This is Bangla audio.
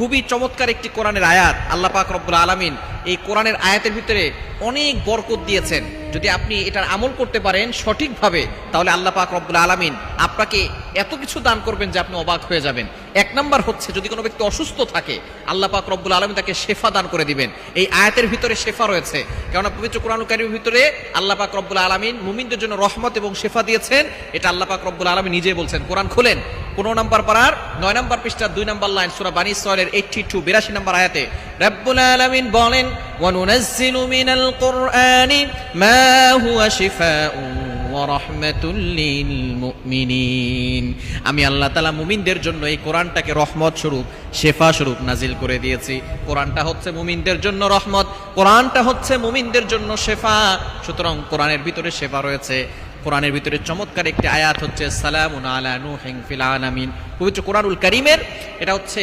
খুবই চমৎকার একটি কোরআনের আয়াত। আল্লাহ পাক রব্বুল আলামিন এই কোরআনের আয়াতের ভিতরে অনেক বরকত দিয়েছেন। যদি আপনি এটার আমল করতে পারেন সঠিকভাবে, তাহলে আল্লাহ পাক রব্বুল আলামিন আপনাকে এত কিছু দান করবেন যে আপনি অবাক হয়ে যাবেন। এক নাম্বার হচ্ছে, যদি কোনো ব্যক্তি অসুস্থ থাকে, আল্লাহ পাক রব্বুল আলামিন তাকে শেফা দান করে দিবেন। এই আয়াতের ভিতরে শেফা রয়েছে, কেননা পবিত্র কোরআনুল কারীমের ভিতরে আল্লাহ পাক রব্বুল আলামিন মুমিনদের জন্য রহমত এবং শেফা দিয়েছেন। এটা আল্লাহ পাক রব্বুল আলামিন নিজে বলছেন। কোরআন খুলেন 15 নম্বর পারার 9 নম্বর পৃষ্ঠা 2 নম্বর লাইন, সূরা বানী ইসরাঈলের 82 নম্বর আয়াতে রব্বুল আলামিন বলেন, ওয়া নুনাজ্জিলু মিনাল কুরআনি মা হুয়া শিফাউন ওয়া রাহমাতুল লিল মুমিনিন। আমি আল্লাহ তাআলা মুমিনদের জন্য এই কোরআনটাকে রহমত স্বরূপ, শেফা স্বরূপ নাজিল করে দিয়েছি। কোরআনটা হচ্ছে মুমিনদের জন্য রহমত, কোরআনটা হচ্ছে মুমিনদের জন্য শেফা। সুতরাং কোরআনের ভিতরে শেফা রয়েছে। কোরআনের ভিতরে চমৎকার একটি আয়াত হচ্ছে সালামুন আলা নূহিন ফিল আলামিন। পবিত্র কোরআনুল কারীমের এটা হচ্ছে